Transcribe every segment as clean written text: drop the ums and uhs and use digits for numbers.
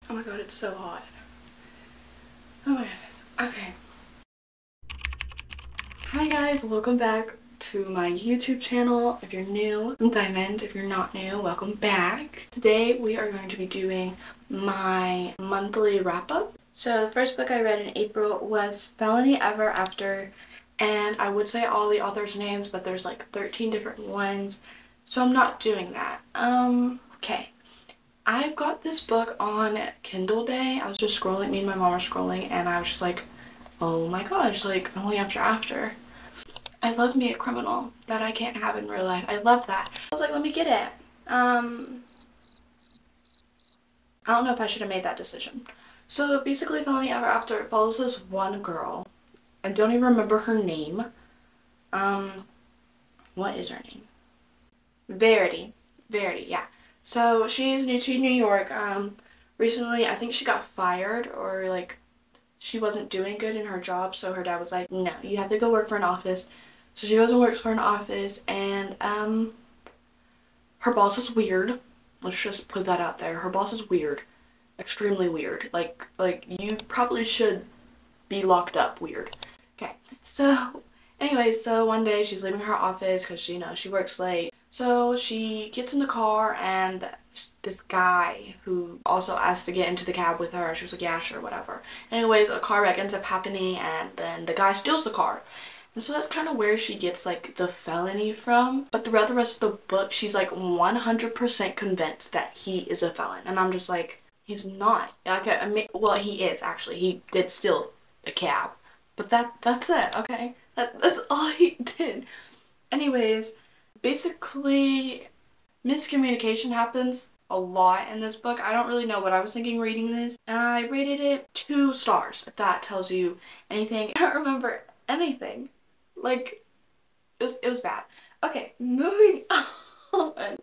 Oh my god, it's so hot. Oh my goodness. Okay. Hi guys, welcome back to my YouTube channel. If you're new, I'm Diamond. If you're not new, welcome back. Today we are going to be doing my monthly wrap-up. So the first book I read in April was Felony Ever After, and I would say all the authors' names, but there's like 13 different ones, so I'm not doing that. Okay. I got this book on Kindle Day. I was just scrolling, me and my mom were scrolling, and I was just like, oh my gosh, like Felony After. I love me a criminal that I can't have in real life. I love that. I was like, let me get it. I don't know if I should have made that decision. So basically Felony Ever After follows this one girl. I don't even remember her name. What is her name? Verity, yeah. So she's new to New York. Recently I think she got fired, or like she wasn't doing good in her job, so her dad was like, no, you have to go work for an office. So she goes and works for an office, and her boss is weird. Let's just put that out there. Her boss is weird. Extremely weird. Like you probably should be locked up weird. Okay, so anyway, so one day she's leaving her office because you know she works late. So she gets in the car, and this guy who also asked to get into the cab with her, she was like, yeah, sure, whatever. Anyways, a car wreck ends up happening, and then the guy steals the car. And so that's kind of where she gets like the felony from. But throughout the rest of the book, she's like 100% convinced that he is a felon. And I'm just like, he's not. Okay, I mean, well, he is actually. He did steal a cab. But that's it, okay? That's all he did. Anyways, basically, miscommunication happens a lot in this book. I don't really know what I was thinking reading this, and I rated it 2 stars, if that tells you anything. I don't remember anything. Like, it was bad. Okay, moving on.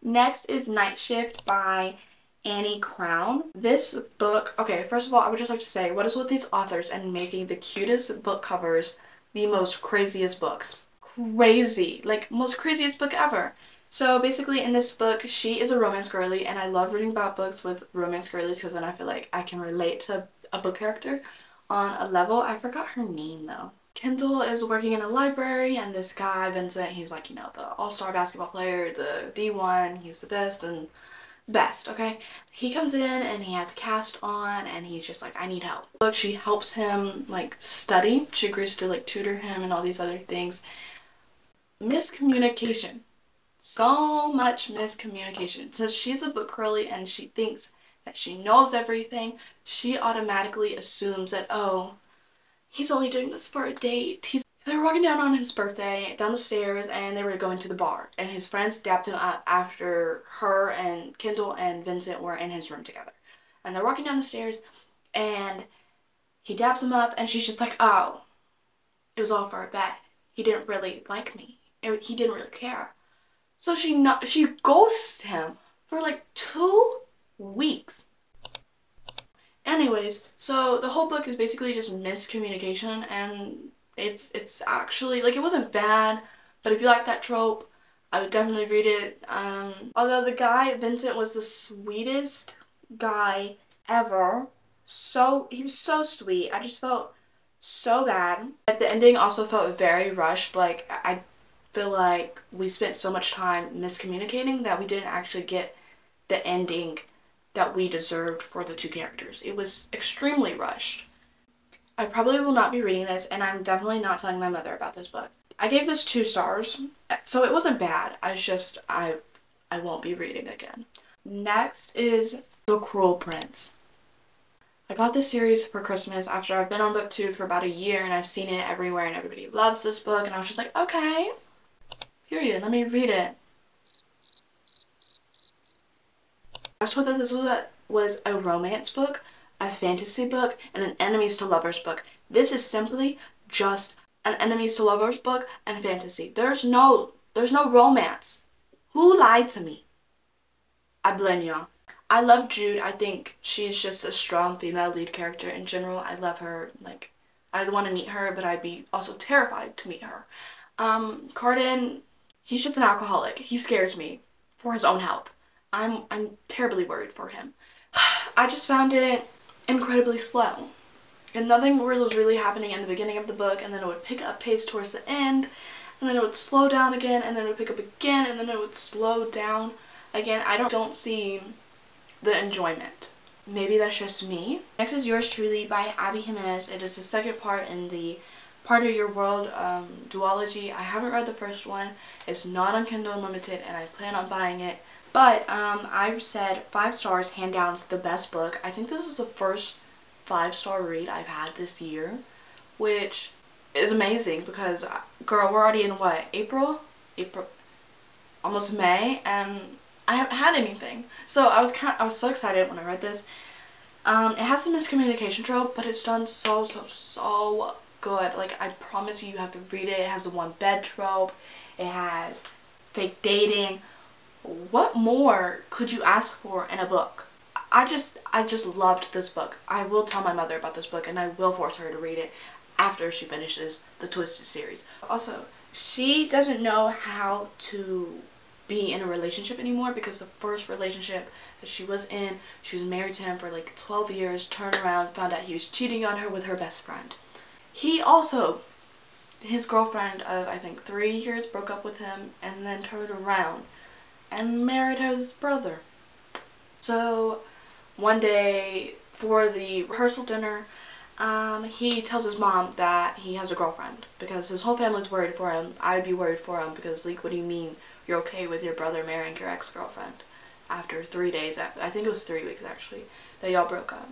Next is Night Shift by Annie Crown. This book, okay, first of all, I would just like to say, what is with these authors and making the cutest book covers the most craziest books? Crazy. Like, most craziest book ever. So basically in this book, she is a romance girly, and I love reading about books with romance girlies because then I feel like I can relate to a book character on a level. I forgot her name though. Kendall is working in a library, and this guy, Vincent, he's like, you know, the all-star basketball player, the D1, he's the best and best, okay? He comes in and he has a cast on, and he's just like, I need help. Look, she helps him like study. She agrees to like tutor him and all these other things. Miscommunication. So much miscommunication. Since she's a book girly and she thinks that she knows everything, she automatically assumes that, oh, he's only doing this for a date. They were walking down on his birthday, down the stairs, and they were going to the bar. And his friends dapped him up after her and Kendall and Vincent were in his room together. And they're walking down the stairs, and he dabs them up, and she's just like, oh, it was all for a bet. He didn't really like me. He didn't really care. So she ghosts him for like 2 weeks. Anyways, so the whole book is basically just miscommunication, and it's actually, like, it wasn't bad, but if you like that trope, I would definitely read it. Although the guy, Vincent, was the sweetest guy ever. He was so sweet. I just felt so bad. Like, the ending also felt very rushed. Like, I feel like we spent so much time miscommunicating that we didn't actually get the ending that we deserved for the 2 characters. It was extremely rushed. I probably will not be reading this, and I'm definitely not telling my mother about this book. I gave this 2 stars, so it wasn't bad. I won't be reading again. Next is The Cruel Prince. I got this series for Christmas after I've been on BookTube for about a year, and I've seen it everywhere, and everybody loves this book, and I was just like, okay, period, let me read it. I was told that this was a romance book, a fantasy book, and an enemies to lovers book. This is simply just an enemies to lovers book and fantasy. There's no romance. Who lied to me? I blame y'all. I love Jude. I think she's just a strong female lead character in general. I love her. Like, I'd want to meet her, but I'd be also terrified to meet her. Cardan, he's just an alcoholic. He scares me for his own health. I'm terribly worried for him. I just found it incredibly slow. And nothing was really happening in the beginning of the book, and then it would pick up pace towards the end, and then it would slow down again, and then it would pick up again, and then it would slow down again. I don't see the enjoyment. Maybe that's just me. Next is Yours Truly by Abby Jimenez. It is the second part in the Part of Your World duology. I haven't read the first one. It's not on Kindle Unlimited, and I plan on buying it. But I've said 5 stars, hand down, it's the best book. I think this is the first 5-star read I've had this year, which is amazing because, girl, we're already in what, April, almost May, and I haven't had anything. So I was so excited when I read this. It has some miscommunication trope, but it's done so good. Like, I promise you, you have to read it. It has the one bed trope. It has fake dating. What more could you ask for in a book? I just loved this book. I will tell my mother about this book, and I will force her to read it after she finishes the Twisted series. Also, she doesn't know how to be in a relationship anymore because the first relationship that she was in, she was married to him for like 12 years, turned around, found out he was cheating on her with her best friend. He also, his girlfriend of I think 3 years, broke up with him and then turned around and married his brother. So one day for the rehearsal dinner, he tells his mom that he has a girlfriend because his whole family's worried for him. I'd be worried for him because, like, what do you mean you're okay with your brother marrying your ex-girlfriend after 3 days, I think it was 3 weeks actually, that y'all broke up.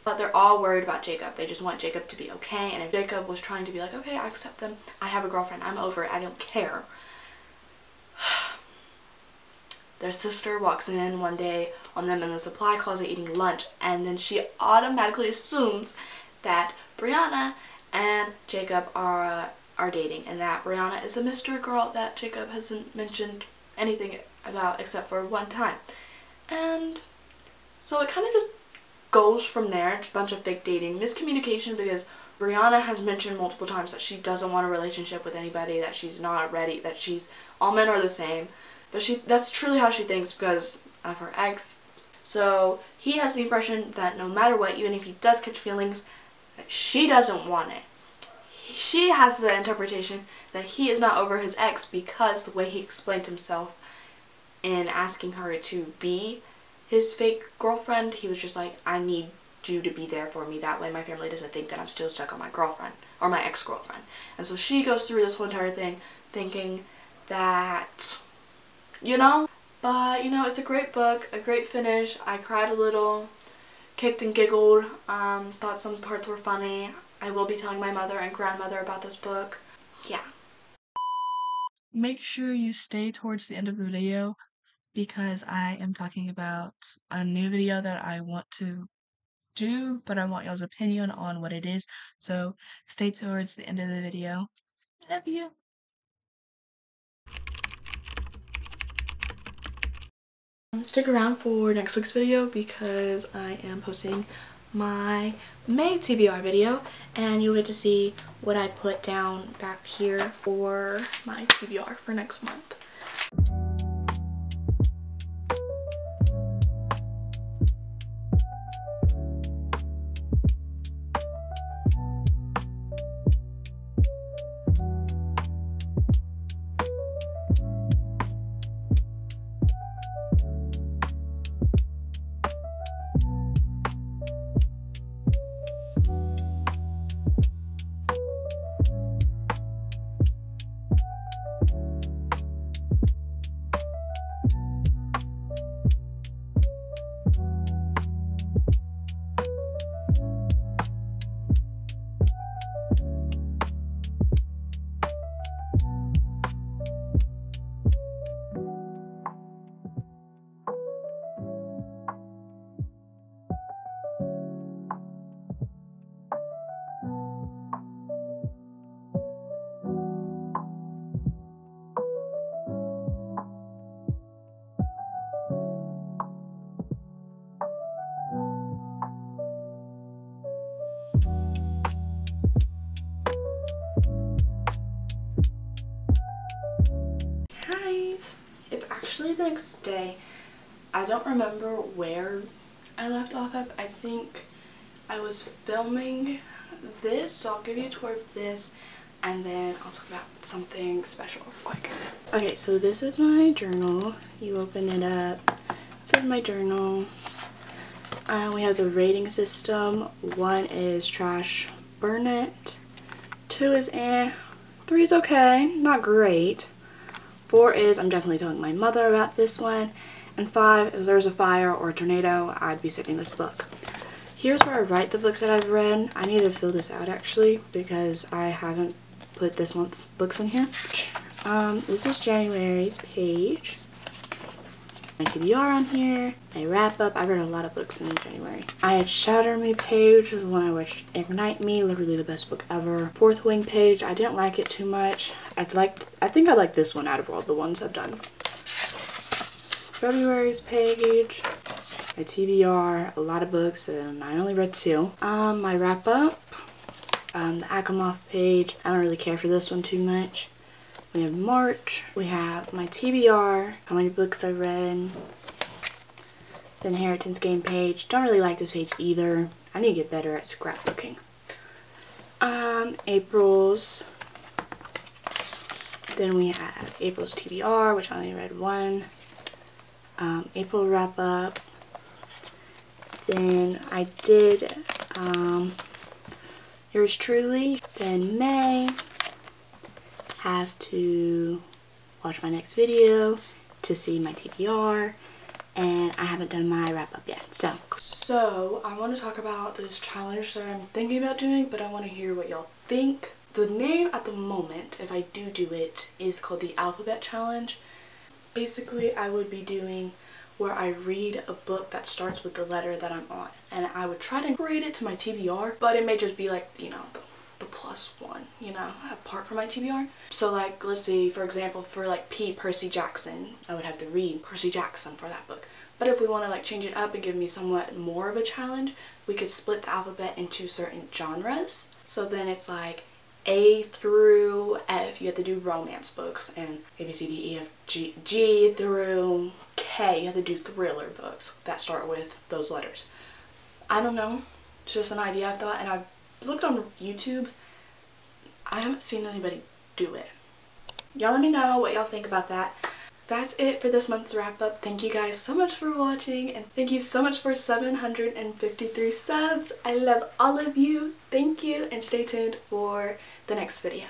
But they're all worried about Jacob. They just want Jacob to be okay, and if Jacob was trying to be like, okay, I accept them, I have a girlfriend, I'm over it, I don't care. Their sister walks in one day on them in the supply closet eating lunch, and then she automatically assumes that Brianna and Jacob are dating, and that Brianna is the mystery girl that Jacob hasn't mentioned anything about except for one time. And so it kind of just goes from there. It's a bunch of fake dating, miscommunication, because Brianna has mentioned multiple times that she doesn't want a relationship with anybody, that she's not ready, that all men are the same. But that's truly how she thinks because of her ex. So he has the impression that no matter what, even if he does catch feelings, that she doesn't want it. She has the interpretation that he is not over his ex because the way he explained himself in asking her to be his fake girlfriend, he was just like, I need you to be there for me. That way my family doesn't think that I'm still stuck on my girlfriend or my ex-girlfriend. And so she goes through this whole entire thing thinking that, but it's a great book, a great finish. I cried a little, kicked and giggled, thought some parts were funny. I will be telling my mother and grandmother about this book. Yeah. Make sure you stay towards the end of the video because I am talking about a new video that I want to do, but I want y'all's opinion on what it is. So stay towards the end of the video. Love you. Stick around for next week's video because I am posting my May TBR video, and you'll get to see what I put down back here for my TBR for next month. It's actually the next day. I don't remember where I left off at, I think I was filming this, so I'll give you a tour of this and then I'll talk about something special real quick. Okay, so this is my journal. You open it up. This is my journal. We have the rating system. 1 is trash, burn it. 2 is eh. 3 is okay, not great. 4 is I'm definitely telling my mother about this one. And 5, if there's a fire or a tornado, I'd be saving this book. Here's where I write the books that I've read. I need to fill this out actually because I haven't put this month's books in here. This is January's page. My TBR on here, my wrap up. I read a lot of books in January. I had Shatter Me page, is the one I watched. Ignite Me, literally the best book ever. Fourth Wing page, I didn't like it too much. I think I like this one out of all the ones I've done. February's page, my TBR, a lot of books, and I only read 2. My wrap up, the Akamov page. I don't really care for this one too much. We have March. We have my TBR, how many books I read. The Inheritance Game page. Don't really like this page either. I need to get better at scrapbooking. April's. Then we have April's TBR, which I only read 1. April wrap up. Then I did Yours Truly. Then May. Have to watch my next video to see my TBR, and I haven't done my wrap up yet. So I want to talk about this challenge that I'm thinking about doing, but I want to hear what y'all think. The name at the moment, if I do it, is called the Alphabet Challenge. Basically, I would be doing where I read a book that starts with the letter that I'm on, and I would try to grade it to my TBR, but it may just be like, you know, the +1, you know, apart from my TBR. So like, let's see, for example, for like P, Percy Jackson, I would have to read Percy Jackson for that book. But if we want to like change it up and give me somewhat more of a challenge, we could split the alphabet into certain genres. So then it's like A through F, you have to do romance books, and A, B, C, D, E, F, G through K, you have to do thriller books that start with those letters. I don't know, it's just an idea I've thought, and I've looked on YouTube. I haven't seen anybody do it. Y'all let me know what y'all think about that. That's it for this month's wrap up. Thank you guys so much for watching, and thank you so much for 753 subs. I love all of you. Thank you, and stay tuned for the next video.